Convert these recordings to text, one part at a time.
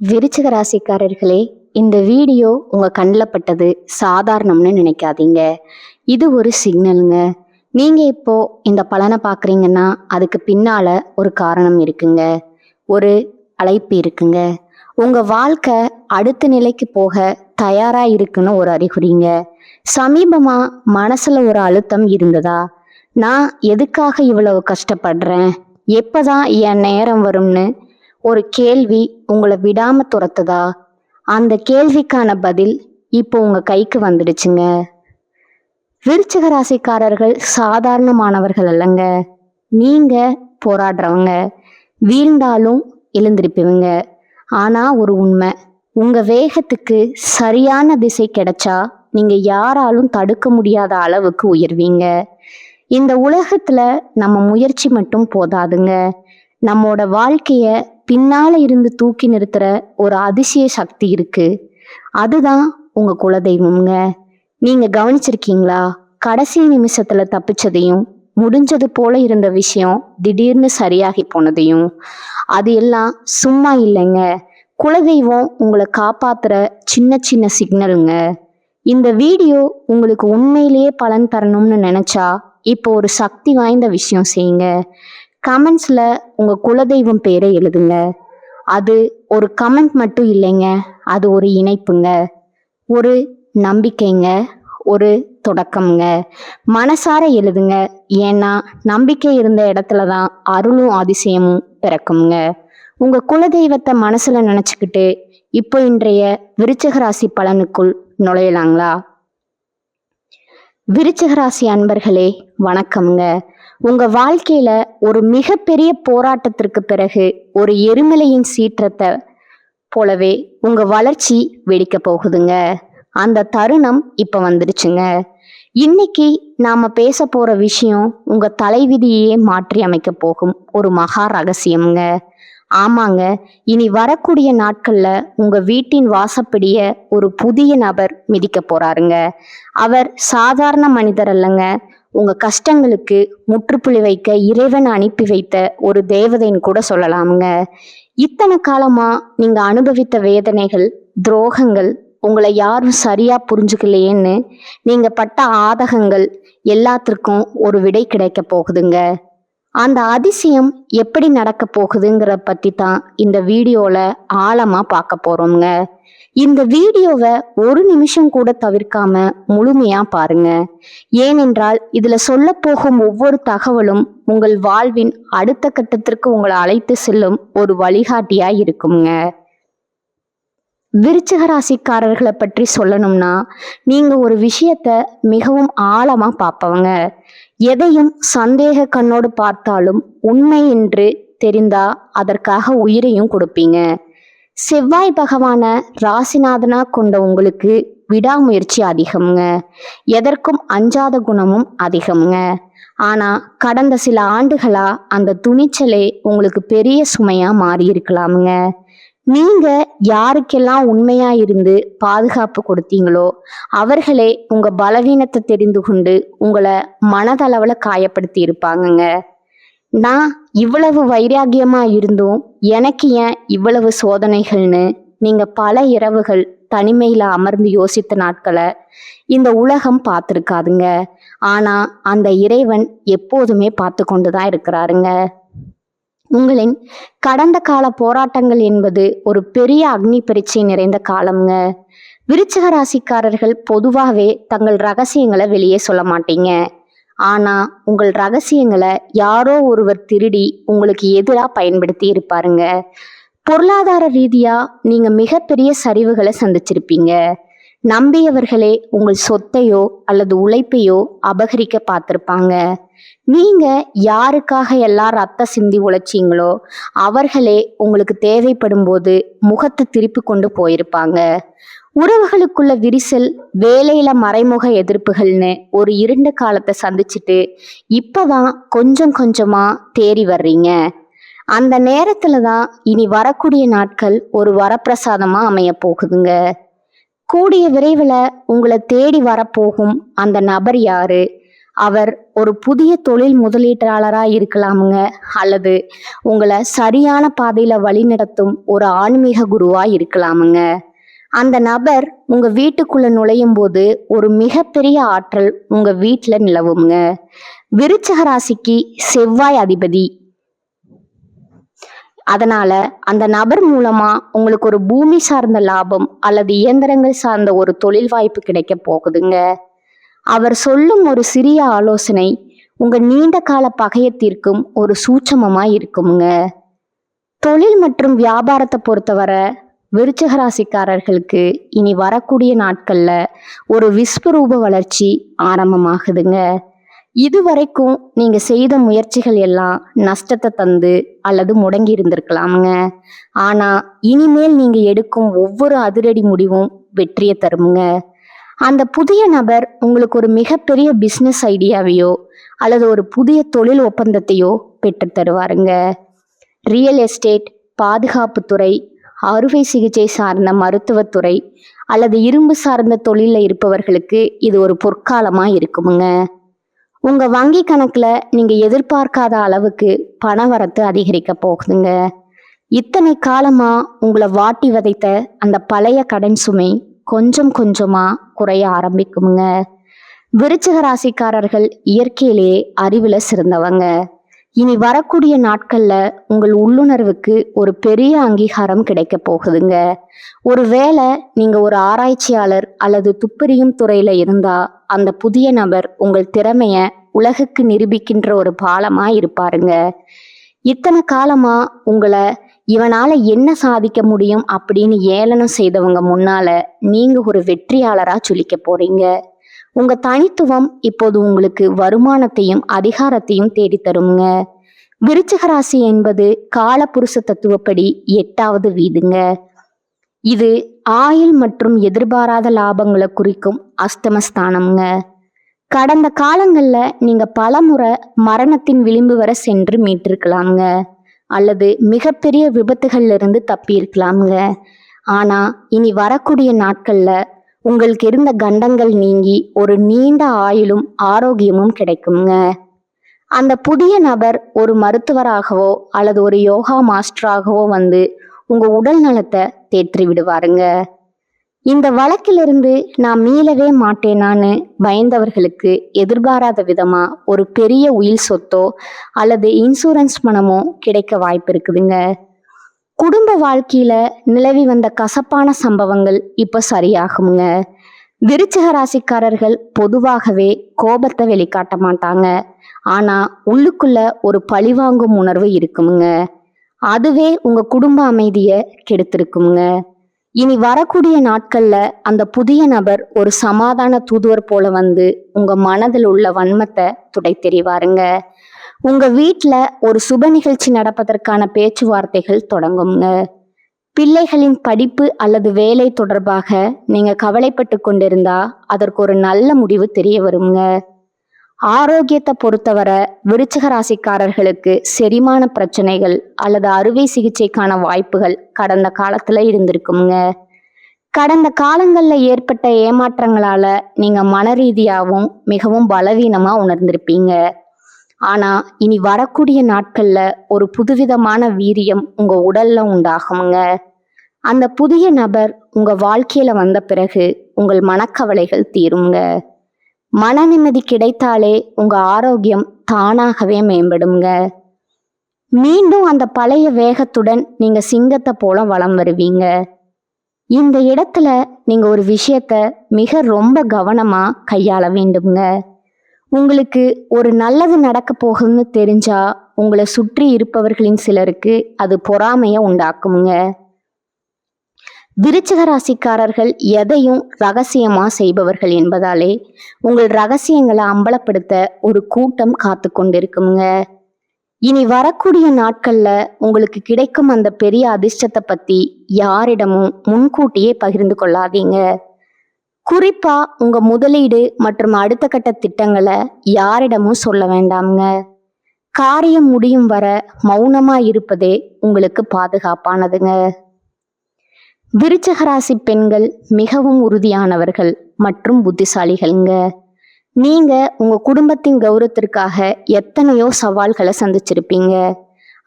விருச்சிக ராசிக்காரர்களே, இந்த வீடியோ உங்க கண்ணில் பட்டது சாதாரணம்னு நினைக்காதீங்க. இது ஒரு சிக்னலுங்க. நீங்க இப்போ இந்த பலனை பார்க்குறீங்கன்னா அதுக்கு பின்னால ஒரு காரணம் இருக்குங்க. ஒரு அழைப்பு இருக்குங்க. உங்க வாழ்க்கை அடுத்த நிலைக்கு போக தயாரா இருக்குன்னு ஒரு அறிகுறிங்க. சமீபமா மனசுல ஒரு அழுத்தம் இருந்ததா? நான் எதுக்காக இவ்வளவு கஷ்டப்படுறேன், எப்பதான் என் நேரம் வரும்னு ஒரு கேள்வி உங்களை விடாம துரத்துதா? அந்த கேள்விக்கான பதில் இப்போ உங்க கைக்கு வந்துடுச்சுங்க. விருச்சிக ராசிக்காரர்கள் சாதாரணமானவர்கள் அல்லங்க. நீங்க போராடுறவங்க, வீழ்ந்தாலும் எழுந்திருப்பீங்க. ஆனா ஒரு உண்மை, உங்க வேகத்துக்கு சரியான திசை கிடைச்சா நீங்க யாராலும் தடுக்க முடியாத அளவுக்கு உயர்வீங்க. இந்த உலகத்துல நம்ம முயற்சி மட்டும் போதாதுங்க. நம்மோட வாழ்க்கைய பின்னால இருந்து தூக்கி நிறுத்துற ஒரு அதிசய சக்தி இருக்கு. அதுதான் உங்க குலதெய்வம்ங்க. நீங்க கவனிச்சிருக்கீங்களா? கடைசி நிமிஷத்துல தப்பிச்சதையும், முடிஞ்சது போல இருந்த விஷயம் திடீர்னு சரியாகி போனதையும். அது எல்லாம் சும்மா இல்லைங்க. குலதெய்வம் உங்களை காப்பாத்துற சின்ன சின்ன சிக்னலுங்க. இந்த வீடியோ உங்களுக்கு உண்மையிலேயே பலன் தரணும்னு நினைச்சா இப்போ ஒரு சக்தி வாய்ந்த விஷயம் செய்யுங்க. கமெண்ட்ஸ்ல உங்க குலதெய்வம் பேரை எழுதுங்க. அது ஒரு கமெண்ட் மட்டும் இல்லைங்க, அது ஒரு இணைப்புங்க, ஒரு நம்பிக்கைங்க, ஒரு தொடக்கம்ங்க. மனசார எழுதுங்க. ஏன்னா நம்பிக்கை இருந்த இடத்துல தான் அருளும் அதிசயமும் பிறக்குங்க. உங்க குலதெய்வத்தை மனசுல நினைச்சுக்கிட்டு இப்போ இன்றைய விருச்சிக ராசி பலனுக்குள் நுழையலாங்களா? விருச்சிக ராசி அன்பர்களே, வணக்கம்ங்க. உங்க வாழ்க்கையில ஒரு மிகப்பெரிய போராட்டத்திற்கு பிறகு ஒரு எரிமலையின் சீற்றத்தை போலவே உங்க வளர்ச்சி வெடிக்க போகுதுங்க. அந்த தருணம் இப்ப வந்துடுச்சுங்க. இன்னைக்கு நாம பேச போற விஷயம் உங்க தலைவிதியே மாற்றி அமைக்க போகும் ஒரு மகா ரகசியம்ங்க. ஆமாங்க, இனி வரக்கூடிய நாட்கள்ல உங்க வீட்டின் வாசப்படிய ஒரு புதிய நபர் மிதிக்க போறாருங்க. அவர் சாதாரண மனிதர் அல்லங்க. உங்க கஷ்டங்களுக்கு முற்றுப்புள்ளி வைக்க இறைவன் அனுப்பி வைத்த ஒரு தேவதைன்னு கூட சொல்லலாமுங்க. இத்தனை காலமா நீங்க அனுபவித்த வேதனைகள், துரோகங்கள், உங்களை யாரும் சரியா புரிஞ்சுக்கலையேன்னு நீங்க பட்ட ஆதகங்கள் எல்லாத்திற்கும் ஒரு விடை கிடைக்க போகுதுங்க. அந்த அதிசயம் எப்படி நடக்க போகுதுங்கிற பத்தி தான் இந்த வீடியோல ஆழமா பார்க்க போறோம்ங்க. இந்த வீடியோவை ஒரு நிமிஷம் கூட தவிர்க்காம முழுமையா பாருங்க. ஏனென்றால் இதுல சொல்ல போகும் ஒவ்வொரு தகவலும் உங்கள் வாழ்வின் அடுத்த கட்டத்திற்கு உங்களை அழைத்து செல்லும் ஒரு வழிகாட்டியா இருக்குங்க. விருச்சிக ராசிக்காரர்களை பற்றி சொல்லணும்னா, நீங்க ஒரு விஷயத்த மிகவும் ஆழமா பார்ப்பவங்க. எதையும் சந்தேக கண்ணோடு பார்த்தாலும் உண்மை என்று தெரிந்தா அதற்காக உயிரையும் கொடுப்பீங்க. செவ்வாய் பகவான ராசிநாதனா கொண்ட உங்களுக்கு விடாமுயற்சி அதிகம்ங்க. எதற்கும் அஞ்சாத குணமும் அதிகம்ங்க. ஆனா கடந்த சில ஆண்டுகளா அந்த துணிச்சலே உங்களுக்கு பெரிய சுமையா மாறி இருக்கலாமுங்க. நீங்க யாருக்கெல்லாம் உண்மையா இருந்து பாதுகாப்பு கொடுத்தீங்களோ அவர்களே உங்க பலவீனத்தை தெரிந்து கொண்டு உங்களை மனதளவுல காயப்படுத்தி இருப்பாங்கங்க. நான் இவ்வளவு வைராகியமா இருந்தும் எனக்கு ஏன் இவ்வளவு சோதனைகள்னு நீங்க பல இரவுகள் தனிமையில அமர்ந்து யோசித்த நாட்களை இந்த உலகம் பார்த்துருக்காதுங்க. ஆனா அந்த இறைவன் எப்போதுமே பார்த்து கொண்டுதான் இருக்கிறாருங்க. உங்களின் கடந்த கால போராட்டங்கள் என்பது ஒரு பெரிய அக்னி பரீட்சை நிறைந்த காலம்ங்க. விருச்சிக ராசிக்காரர்கள் பொதுவாகவே தங்கள் ரகசியங்களை வெளியே சொல்ல மாட்டீங்க. ஆனா உங்கள் ரகசியங்களை யாரோ ஒருவர் திருடி உங்களுக்கு எதிராக பயன்படுத்தி இருப்பாருங்க. பொருளாதார ரீதியா நீங்க மிகப்பெரிய சரிவுகளை சந்திச்சிருப்பீங்க. நம்பியவர்களே உங்கள் சொத்தையோ அல்லது உழைப்பையோ அபகரிக்க பார்த்திருப்பாங்க. நீங்க யாருக்காக எல்லா ரத்த சிந்தி உழைச்சிங்களோ அவர்களே உங்களுக்கு தேவைப்படும் போது முகத்தை திருப்பி கொண்டு போயிருப்பாங்க. உறவுகளுக்குள்ள விரிசல், வேலையில மறைமுக எதிர்ப்புகள்னு ஒரு இருண்ட காலத்தை சந்திச்சுட்டு இப்பதான் கொஞ்சம் கொஞ்சமா தேறி வர்றீங்க. அந்த நேரத்துல தான் இனி வரக்கூடிய நாட்கள் ஒரு வரப்பிரசாதமா அமைய போகுதுங்க. கூடிய விரைவில் உங்களை தேடி வரப்போகும் அந்த நபர் யாரு, அவர் ஒரு புதிய தொழில் முதலீட்டாளராக இருக்கலாமுங்க, அல்லது உங்களை சரியான பாதையில வழிநடத்தும் ஒரு ஆன்மீக குருவா இருக்கலாமுங்க. அந்த நபர் உங்க வீட்டுக்குள்ள நுழையும் போது ஒரு மிகப்பெரிய ஆற்றல் உங்க வீட்டுல நிலவுங்க. விருச்சிக ராசிக்கு செவ்வாய் அதிபதி. அதனால அந்த நபர் மூலமா உங்களுக்கு ஒரு பூமி சார்ந்த லாபம் அல்லது இயந்திரங்கள் சார்ந்த ஒரு தொழில் வாய்ப்பு கிடைக்க போகுதுங்க. அவர் சொல்லும் ஒரு சிறிய ஆலோசனை உங்க நீண்ட கால பகையத்திற்கும் ஒரு சூட்சமமா இருக்குங்க. தொழில் மற்றும் வியாபாரத்தை பொறுத்தவரை விருச்சிக ராசிக்காரர்களுக்கு இனி வரக்கூடிய நாட்கள்ல ஒரு விஸ்வரூப வளர்ச்சி ஆரம்பமாகுதுங்க. இதுவரைக்கும் நீங்க செய்த முயற்சிகள் எல்லாம் நஷ்டத்தை தந்து அல்லது முடங்கி இருந்திருக்கலாமுங்க. ஆனா இனிமேல் நீங்க எடுக்கும் ஒவ்வொரு அதிரடி முடிவும் வெற்றியை தருமுங்க. அந்த புதிய நபர் உங்களுக்கு ஒரு மிகப்பெரிய பிசினஸ் ஐடியாவையோ அல்லது ஒரு புதிய தொழில் ஒப்பந்தத்தையோ பெற்று தருவாருங்க. ரியல் எஸ்டேட், பாதுகாப்புத்துறை, அறுவை சிகிச்சை சார்ந்த மருத்துவத்துறை அல்லது இரும்பு சார்ந்த தொழில இருப்பவர்களுக்கு இது ஒரு பொற்காலமா இருக்குமுங்க. உங்க வங்கி கணக்குல நீங்க எதிர்பார்க்காத அளவுக்கு பணவரத்து அதிகரிக்க போகுதுங்க. இத்தனை காலமா உங்களை வாட்டி வதைத்த அந்த பழைய கடன் சுமை கொஞ்சம் கொஞ்சமா குறைய ஆரம்பிக்குமுங்க. விருச்சிக ராசிக்காரர்கள் இயற்கையிலேயே அறிவுல சிறந்தவங்க. இனி வரக்கூடிய நாட்கள்ல உங்கள் உள்ளுணர்வுக்கு ஒரு பெரிய அங்கீகாரம் கிடைக்க போகுதுங்க. ஒருவேளை நீங்க ஒரு ஆராய்ச்சியாளர் அல்லது துப்பறியும் துறையில இருந்தா அந்த புதிய நபர் உங்கள் திறமைய உலகுக்கு நிரூபிக்கின்ற ஒரு பாலமா இருப்பாருங்க. இத்தனை காலமா உங்களை இவனால என்ன சாதிக்க முடியும் அப்படின்னு ஏளனம் செய்தவங்க முன்னால நீங்க ஒரு வெற்றியாளரா சொல்லிக்க போறீங்க. உங்க தனித்துவம் இப்போது உங்களுக்கு வருமானத்தையும் அதிகாரத்தையும் தேடித்தருங்க. விருச்சிக ராசி என்பது காலபுருஷ தத்துவப்படி 8வது வீடுங்க. இது ஆயுள் மற்றும் எதிர்பாராத லாபங்களை குறிக்கும் அஸ்தமஸ்தானம்ங்க. கடந்த காலங்கள்ல நீங்க பலமுறை மரணத்தின் விளிம்பு வரை சென்று மீட்டிருக்கலாம்ங்க, அல்லது மிகப்பெரிய விபத்துகள்ல இருந்து தப்பி இருக்கலாம்ங்க. ஆனா இனி வரக்கூடிய நாட்கள்ல உங்களுக்கு இருந்த கண்டங்கள் நீங்கி ஒரு நீண்ட ஆயுளும் ஆரோக்கியமும் கிடைக்குங்க. அந்த புதிய நபர் ஒரு மருத்துவராகவோ அல்லது ஒரு யோகா மாஸ்டராகவோ வந்து உங்க உடல் நலத்தை தேற்றி விடுவாருங்க. இந்த வழக்கிலிருந்து நான் மீளவே மாட்டேனான்னு பயந்தவர்களுக்கு எதிர்பாராத விதமா ஒரு பெரிய உயில் சொத்தோ அல்லது இன்சூரன்ஸ் பணமோ கிடைக்க வாய்ப்பு இருக்குதுங்க. குடும்ப வாழ்க்கையில நிலவி வந்த கசப்பான சம்பவங்கள் இப்ப சரியாகுங்க. விருச்சிக ராசிக்காரர்கள் பொதுவாகவே கோபத்தை வெளிக்காட்ட மாட்டாங்க, ஆனா உள்ளுக்குள்ள ஒரு பழிவாங்கும் உணர்வு இருக்குமுங்க. அதுவே உங்க குடும்ப அமைதியை கெடுத்திருக்குங்க. இனி வரக்கூடிய நாட்கள்ல அந்த புதிய நபர் ஒரு சமாதான தூதுவர் போல வந்து உங்க மனதில் உள்ள வன்மத்தை துடை தெரிவாருங்க. உங்க வீட்டுல ஒரு சுப நிகழ்ச்சி நடப்பதற்கான பேச்சுவார்த்தைகள் தொடங்குங்க. பிள்ளைகளின் படிப்பு அல்லது வேலை தொடர்பாக நீங்க கவலைப்பட்டு கொண்டிருந்தா அதற்கு ஒரு நல்ல முடிவு தெரிய வருங்க. ஆரோக்கியத்தை பொறுத்தவரை விருச்சிக ராசிக்காரர்களுக்கு செரிமான பிரச்சனைகள் அல்லது அறுவை சிகிச்சைக்கான வாய்ப்புகள் கடந்த காலத்துல இருந்திருக்குங்க. கடந்த காலங்கள்ல ஏற்பட்ட ஏமாற்றங்களால நீங்க மன ரீதியாகவும் மிகவும் பலவீனமா உணர்ந்திருப்பீங்க. ஆனா இனி வரக்கூடிய நாட்கள்ல ஒரு புதுவிதமான வீரியம் உங்க உடல்ல உண்டாகுங்க. அந்த புதிய நபர் உங்க வாழ்க்கையில வந்த பிறகு உங்கள் மனக்கவலைகள் தீருங்க. மன நிம்மதி கிடைத்தாலே உங்க ஆரோக்கியம் தானாகவே மேம்படுங்க. மீண்டும் அந்த பழைய வேகத்துடன் நீங்க சிங்கத்தை போல வலம் வருவீங்க. இந்த இடத்துல நீங்க ஒரு விஷயத்த மிக ரொம்ப கவனமா கையாள வேண்டுங்க. உங்களுக்கு ஒரு நல்லது நடக்க போகுதுன்னு தெரிஞ்சா உங்களை சுற்றி இருப்பவர்களின் சிலருக்கு அது பொறாமைய உண்டாக்குங்க. விருச்சிக ராசிக்காரர்கள் எதையும் ரகசியமா செய்பவர்கள் என்பதாலே உங்கள் ரகசியங்களை அம்பலப்படுத்த ஒரு கூட்டம் காத்து கொண்டிருக்குங்க. இனி வரக்கூடிய நாட்கள்ல உங்களுக்கு கிடைக்கும் அந்த பெரிய அதிர்ஷ்டத்தை பத்தி யாரிடமும் முன்கூட்டியே பகிர்ந்து கொள்ளாதீங்க. குறிப்பா உங்க முதலீடு மற்றும் அடுத்த கட்ட திட்டங்களை யாரிடமும் சொல்ல வேண்டாம்ங்க. காரியம் முடியும் வர மௌனமா இருப்பதே உங்களுக்கு பாதுகாப்பானதுங்க. விருச்சிக ராசி பெண்கள் மிகவும் உறுதியானவர்கள் மற்றும் புத்திசாலிகள்ங்க. நீங்க உங்க குடும்பத்தின் கௌரவத்திற்காக எத்தனையோ சவால்களை சந்திச்சிருப்பீங்க.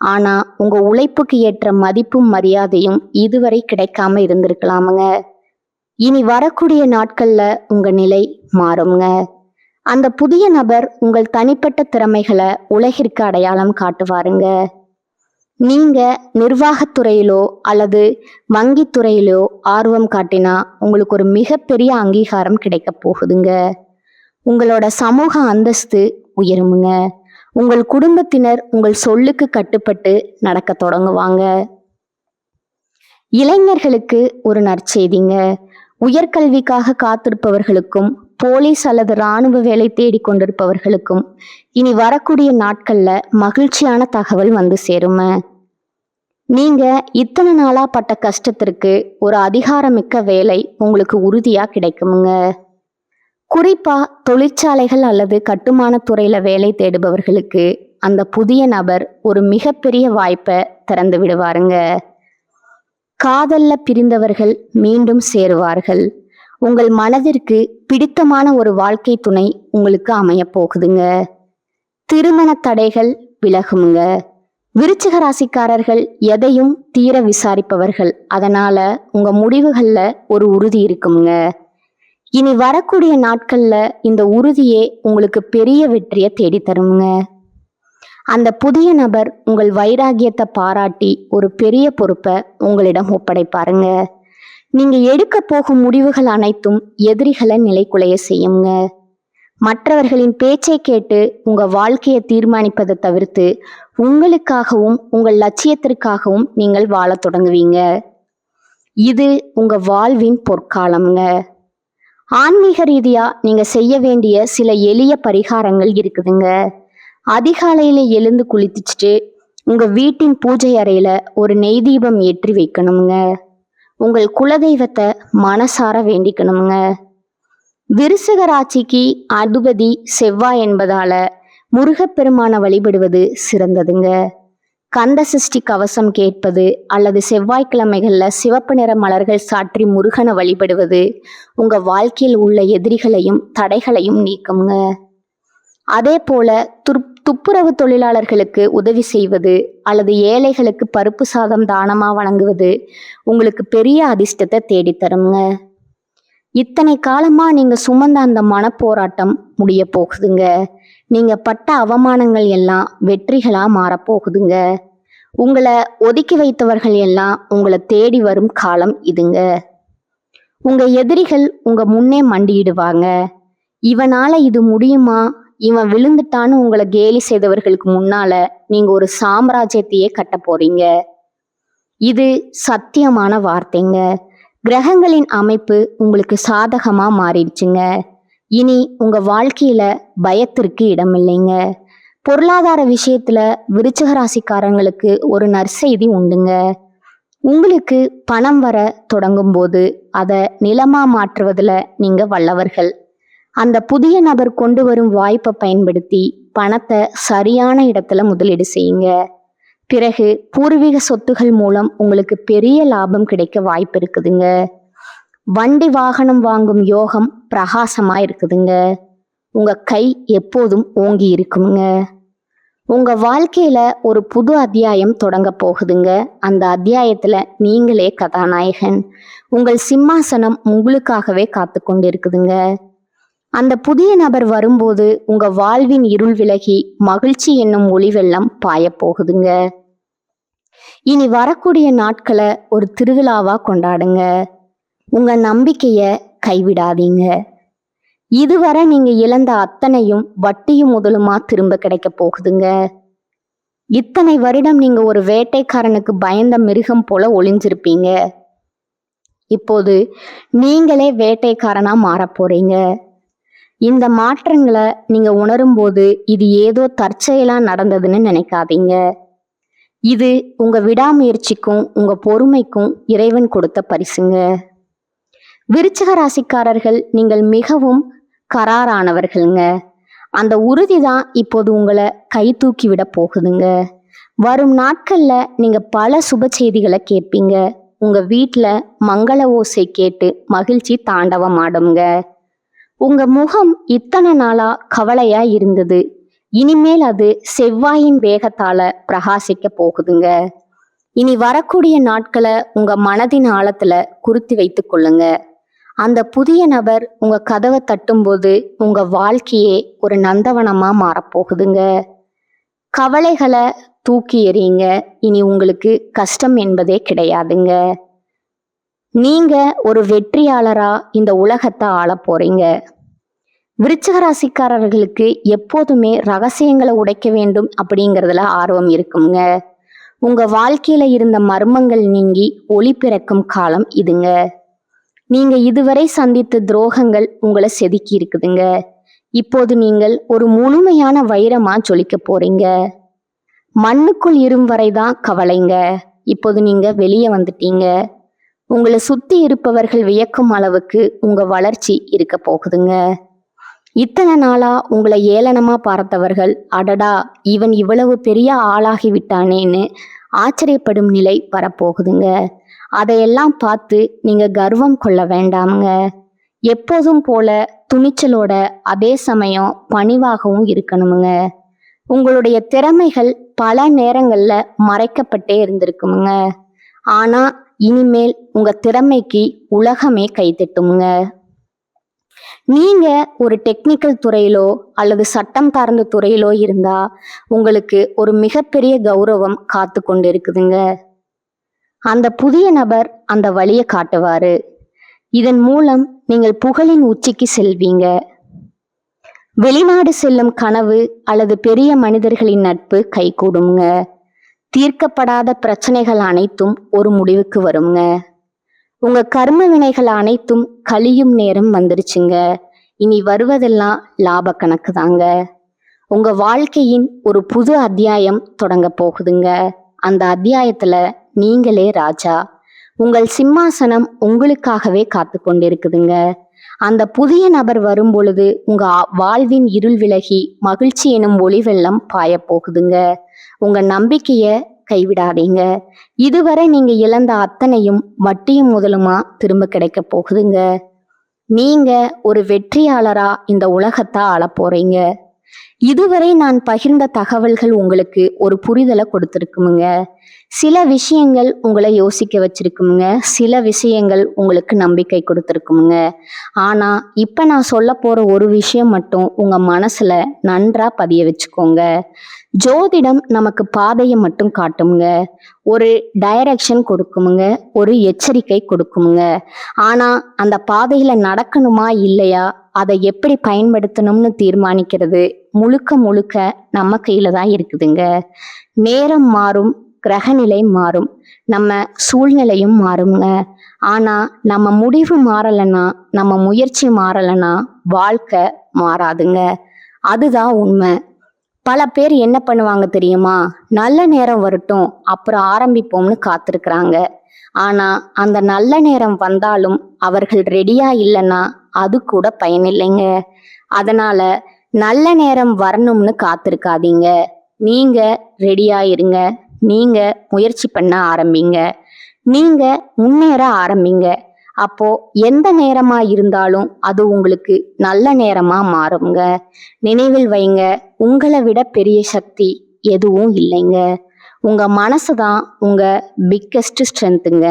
ஆனா உங்க உழைப்புக்கு ஏற்ற மதிப்பும் மரியாதையும் இதுவரை கிடைக்காம இருந்திருக்கலாமுங்க. இனி வரக்கூடிய நாட்கள்ல உங்க நிலை மாறுங்க. அந்த புதிய நபர் உங்கள் தனிப்பட்ட திறமைகளை உலகிற்கு அடையாளம் காட்டுவாருங்க. நீங்க நிர்வாகத்துறையிலோ அல்லது வங்கித்துறையிலோ ஆர்வம் காட்டினா உங்களுக்கு ஒரு மிகப்பெரிய அங்கீகாரம் கிடைக்க போகுதுங்க. உங்களோட சமூக அந்தஸ்து உயருமுங்க. உங்கள் குடும்பத்தினர் உங்கள் சொல்லுக்கு கட்டுப்பட்டு நடக்க தொடங்குவாங்க. இளைஞர்களுக்கு ஒரு நற்செய்திங்க. உயர்கல்விக்காக காத்திருப்பவர்களுக்கும் போலீஸ் அல்லது இராணுவ வேலை தேடிக்கொண்டிருப்பவர்களுக்கும் இனி வரக்கூடிய நாட்கள்ல மகிழ்ச்சியான தகவல் வந்து சேரும. நீங்க இத்தனை நாளா பட்ட கஷ்டத்திற்கு ஒரு அதிகாரமிக்க வேலை உங்களுக்கு உறுதியா கிடைக்குமுங்க. குறிப்பா தொழிற்சாலைகள் அல்லது கட்டுமான துறையில வேலை தேடுபவர்களுக்கு அந்த புதிய நபர் ஒரு மிகப்பெரிய வாய்ப்பை திறந்து விடுவாருங்க. காதல்ல பிரிந்தவர்கள் மீண்டும் சேருவார்கள். உங்கள் மனதிற்கு பிடித்தமான ஒரு வாழ்க்கை துணை உங்களுக்கு அமைய போகுதுங்க. திருமண தடைகள் விலகுமுங்க. விருச்சிக ராசிக்காரர்கள் எதையும் தீர விசாரிப்பவர்கள். அதனால உங்க முடிவுகள்ல ஒரு உறுதி இருக்குமுங்க. இனி வரக்கூடிய நாட்கள்ல இந்த உறுதியே உங்களுக்கு பெரிய வெற்றியை தேடி தருமுங்க. அந்த புதிய நபர் உங்கள் வைராகியத்தை பாராட்டி ஒரு பெரிய பொறுப்பை உங்களிடம் ஒப்படைப்பாருங்க. நீங்க எடுக்க போகும் முடிவுகள் அனைத்தும் எதிரிகளை நிலைக்குலைய செய்யுங்க. மற்றவர்களின் பேச்சை கேட்டு உங்க வாழ்க்கையை தீர்மானிப்பதை தவிர்த்து உங்களுக்காகவும் உங்கள் லட்சியத்திற்காகவும் நீங்கள் வாழ தொடங்குவீங்க. இது உங்க வாழ்வின் பொற்காலம்ங்க. ஆன்மீக ரீதியா நீங்க செய்ய வேண்டிய சில எளிய பரிகாரங்கள் இருக்குதுங்க. அதிகாலையில எழுந்து குளிச்சுட்டு உங்க வீட்டின் பூஜை அறையில ஒரு நெய் தீபம் ஏற்றி வைக்கணுங்க. உங்கள் குலதெய்வத்தை மனசார வேண்டிக்கணுங்க. விருச்சிக ராசிக்கு அதிபதி செவ்வாய் என்பதால முருகப்பெருமானை வழிபடுவது சிறந்ததுங்க. கந்த சஷ்டி கவசம் கேட்பது அல்லது செவ்வாய்க்கிழமைகள்ல சிவப்பு நிற மலர்கள் சாற்றி முருகனை வழிபடுவது உங்க வாழ்க்கையில் உள்ள எதிரிகளையும் தடைகளையும் நீக்குங்க. அதே போல துப்புரவு தொழிலாளர்களுக்கு உதவி செய்வது அல்லது ஏழைகளுக்கு பருப்பு சாதம் தானமா வழங்குவது உங்களுக்கு பெரிய அதிர்ஷ்டத்தை தேடித்தருங்க. இத்தனை காலமா நீங்க சுமந்த அந்த மனப்போராட்டம் முடிய போகுதுங்க. நீங்க பட்ட அவமானங்கள் எல்லாம் வெற்றிகளா மாறப்போகுதுங்க. உங்களை ஒதுக்கி வைத்தவர்கள் எல்லாம் உங்களை தேடி வரும் காலம் இதுங்க. உங்க எதிரிகள் உங்க முன்னே மண்டியிடுவாங்க. இவனால இது முடியுமா, இவன் விழுந்துட்டான்னு உங்களை கேலி செய்தவர்களுக்கு முன்னால நீங்க ஒரு சாம்ராஜ்யத்தையே கட்ட போறீங்க. இது சத்தியமான வார்த்தைங்க. கிரகங்களின் அமைப்பு உங்களுக்கு சாதகமா மாறிடுச்சுங்க. இனி உங்க வாழ்க்கையில பயத்திற்கு இடமில்லைங்க. பொருளாதார விஷயத்துல விருச்சிக ராசிக்காரங்களுக்கு ஒரு நற்செய்தி உண்டுங்க. உங்களுக்கு பணம் வர தொடங்கும் போது அதை நிலமா மாற்றுவதுல நீங்க வல்லவர்கள். அந்த புதிய நபர் கொண்டு வரும் வாய்ப்பை பயன்படுத்தி பணத்தை சரியான இடத்துல முதலீடு செய்யுங்க. பிறகு பூர்வீக சொத்துகள் மூலம் உங்களுக்கு பெரிய லாபம் கிடைக்க வாய்ப்பு இருக்குதுங்க. வண்டி வாகனம் வாங்கும் யோகம் பிரகாசமா இருக்குதுங்க. உங்க கை எப்போதும் ஓங்கி இருக்குங்க. உங்க வாழ்க்கையில ஒரு புது அத்தியாயம் தொடங்க போகுதுங்க. அந்த அத்தியாயத்துல நீங்களே கதாநாயகன். உங்கள் சிம்மாசனம் உங்களுக்காகவே காத்து கொண்டு இருக்குதுங்க. அந்த புதிய நபர் வரும்போது உங்க வாழ்வின் இருள் விலகி மகிழ்ச்சி என்னும் ஒளி வெள்ளம் பாய போகுதுங்க. இனி வரக்கூடிய நாட்களை ஒரு திருவிழாவா கொண்டாடுங்க. உங்க நம்பிக்கைய கைவிடாதீங்க. இதுவரை நீங்க இழந்த அத்தனையும் வட்டியும் முதலுமா திரும்ப கிடைக்க போகுதுங்க. இத்தனை வருடம் நீங்க ஒரு வேட்டைக்காரனுக்கு பயந்த மிருகம் போல ஒளிஞ்சிருப்பீங்க. இப்போது நீங்களே வேட்டைக்காரனா மாற போறீங்க. இந்த மாற்றங்களை நீங்க உணரும் போது இது ஏதோ தற்செயலா நடந்ததுன்னு நினைக்காதீங்க. இது உங்க விடாமுயற்சிக்கும் உங்க பொறுமைக்கும் இறைவன் கொடுத்த பரிசுங்க. விருச்சிக ராசிக்காரர்கள் நீங்கள் மிகவும் கராரானவர்கள்ங்க. அந்த உறுதி தான் இப்போது உங்களை கை தூக்கி விட போகுதுங்க. வரும் நாட்கள்ல நீங்க பல சுப செய்திகளை கேட்பீங்க. உங்க வீட்டுல மங்கள ஓசை கேட்டு மகிழ்ச்சி தாண்டவமாடுங்க. உங்க முகம் இத்தனை நாளா கவலையா இருந்தது, இனிமேல் அது செவ்வாயின் வேகத்தால பிரகாசிக்க போகுதுங்க. இனி வரக்கூடிய நாட்களை உங்க மனதின் ஆழத்துல குறித்து வைத்துக் கொள்ளுங்க. அந்த புதிய நபர் உங்க கதவை தட்டும்போது உங்க வாழ்க்கையே ஒரு நந்தவனமா மாறப்போகுதுங்க. கவலைகளை தூக்கி எறியுங்க. இனி உங்களுக்கு கஷ்டம் என்பதே கிடையாதுங்க. நீங்க ஒரு வெற்றியாளரா இந்த உலகத்தை ஆள போறீங்க. விருச்சிக ராசிக்காரர்களுக்கு எப்போதுமே ரகசியங்களை உடைக்க வேண்டும் அப்படிங்கிறதுல ஆர்வம் இருக்குங்க. உங்க வாழ்க்கையில இருந்த மர்மங்கள் நீங்கி ஒளி பிறக்கும் காலம் இதுங்க. நீங்க இதுவரை சந்தித்த துரோகங்கள் உங்களை செதுக்கி இருக்குதுங்க. இப்போது நீங்கள் ஒரு முழுமையான வைரமா ஜொலிக்க போறீங்க. மண்ணுக்குள் இரும் வரைதான் கவலைங்க. இப்போது நீங்க வெளியே வந்துட்டீங்க. உங்களை சுத்தி இருப்பவர்கள் வியக்கும் அளவுக்கு உங்க வளர்ச்சி இருக்க போகுதுங்க. இத்தனை நாளா உங்களை ஏளனமா பார்த்தவர்கள், அடடா இவன் இவ்வளவு பெரிய ஆளாகி விட்டானேன்னு ஆச்சரியப்படும் நிலை வரப்போகுதுங்க. அதையெல்லாம் பார்த்து நீங்க கர்வம் கொள்ள வேண்டாமுங்க. எப்போதும் போல துணிச்சலோட அதே சமயம் பணிவாகவும் இருக்கணுமுங்க. உங்களுடைய திறமைகள் பல நேரங்கள்ல மறைக்கப்பட்டே இருந்திருக்குமுங்க. ஆனா இனிமேல் உங்க திறமைக்கு உலகமே கைத்தட்டுமுங்க. நீங்க ஒரு டெக்னிக்கல் துறையிலோ அல்லது சட்டம் சார்ந்த துறையிலோ இருந்தா உங்களுக்கு ஒரு மிகப்பெரிய கௌரவம் காத்து கொண்டு இருக்குதுங்க. அந்த புதிய நபர் அந்த வழியை காட்டுவாரு. இதன் மூலம் நீங்கள் புகழின் உச்சிக்கு செல்வீங்க. வெளிநாடு செல்லும் கனவு அல்லது பெரிய மனிதர்களின் நட்பு கைகூடுங்க. தீர்க்கப்படாத பிரச்சனைகள் அனைத்தும் ஒரு முடிவுக்கு வருங்க. உங்க கர்ம வினைகள் அனைத்தும் கழியும் நேரம் வந்துருச்சுங்க. இனி வருவதெல்லாம் லாப கணக்கு தாங்க. உங்க வாழ்க்கையின் ஒரு புது அத்தியாயம் தொடங்க போகுதுங்க. அந்த அத்தியாயத்துல நீங்களே ராஜா. உங்கள் சிம்மாசனம் உங்களுக்காகவே காத்து கொண்டிருக்குதுங்க. அந்த புதிய நபர் வரும் பொழுது உங்க வாழ்வின் இருள் விலகி மகிழ்ச்சி எனும் ஒளி வெள்ளம் பாய போகுதுங்க. உங்க நம்பிக்கைய கைவிடாதீங்க. இதுவரை நீங்க இழந்த அத்தனையும் வட்டியும் முதலுமா திரும்ப கிடைக்க போகுதுங்க. நீங்க ஒரு வெற்றியாளரா இந்த உலகத்தை ஆள போறீங்க. இதுவரை நான் பகிர்ந்த தகவல்கள் உங்களுக்கு ஒரு புரிதலை கொடுத்துருக்குமுங்க. சில விஷயங்கள் உங்களை யோசிக்க வச்சிருக்குமுங்க. சில விஷயங்கள் உங்களுக்கு நம்பிக்கை கொடுத்துருக்குமுங்க. ஆனா இப்ப நான் சொல்ல போற ஒரு விஷயம் மட்டும் உங்க மனசுல நன்றா பதிய வச்சுக்கோங்க. ஜோதிடம் நமக்கு பாதையை மட்டும் காட்டுமுங்க. ஒரு டைரக்ஷன் கொடுக்குமுங்க. ஒரு எச்சரிக்கை கொடுக்குமுங்க. ஆனா அந்த பாதையில நடக்கணுமா இல்லையா, அதை எப்படி பயன்படுத்தணும்னு தீர்மானிக்கிறது முழுக்க முழுக்க நம்ம கையில தான் இருக்குதுங்க. நேரம் மாறும், கிரகநிலை மாறும், நம்ம சூழ்நிலையும் மாறுங்க. ஆனா நம்ம முடிவு மாறலைன்னா, நம்ம முயற்சி மாறலைன்னா வாழ்க்கை மாறாதுங்க. அதுதான் உண்மை. பல பேர் என்ன பண்ணுவாங்க தெரியுமா, நல்ல நேரம் வரட்டும் அப்புறம் ஆரம்பிப்போம்னு காத்திருக்கிறாங்க. ஆனா அந்த நல்ல நேரம் வந்தாலும் அவர்கள் ரெடியா இல்லைன்னா அது கூட பயனில்லைங்க. அதனால நல்ல நேரம் வரணும்னு காத்திருக்காதீங்க. நீங்க ரெடியா இருங்க. நீங்க முயற்சி பண்ண ஆரம்பிங்க. நீங்க முன்னேற ஆரம்பிங்க. அப்போ எந்த நேரமா இருந்தாலும் அது உங்களுக்கு நல்ல நேரமா மாறுங்க. நினைவில் வைங்க, உங்களை விட பெரிய சக்தி எதுவும் இல்லைங்க. உங்க மனசுதான் உங்க பிக்கெஸ்ட் ஸ்ட்ரென்த்துங்க.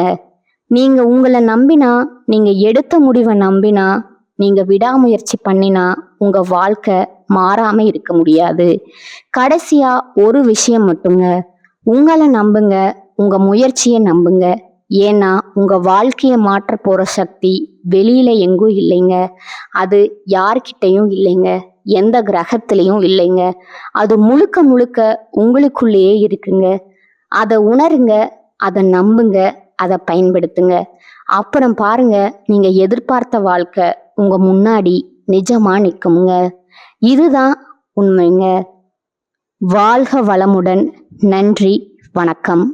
நீங்க உங்களை நம்பினா, நீங்க எடுத்த முடிவை நம்பினா, நீங்க விடாமுயற்சி பண்ணினா உங்க வாழ்க்கை மாறாம இருக்க முடியாது. கடைசியா ஒரு விஷயம் மட்டுங்க, உங்களை நம்புங்க, உங்க முயற்சியை நம்புங்க. ஏன்னா உங்க வாழ்க்கையை மாற்ற போற சக்தி வெளியில எங்கும் இல்லைங்க. அது யார்கிட்டையும் இல்லைங்க, எந்த கிரகத்திலையும் இல்லைங்க. அது முழுக்க முழுக்க உங்களுக்குள்ளேயே இருக்குங்க. அதை உணருங்க, அதை நம்புங்க, அதை பயன்படுத்துங்க. அப்புறம் பாருங்க, நீங்க எதிர்பார்த்த வாழ்க்கை உங்க முன்னாடி நிஜமா நிற்குங்க. இதுதான் உண்மைங்க. வாழ்க வளமுடன். நன்றி, வணக்கம்.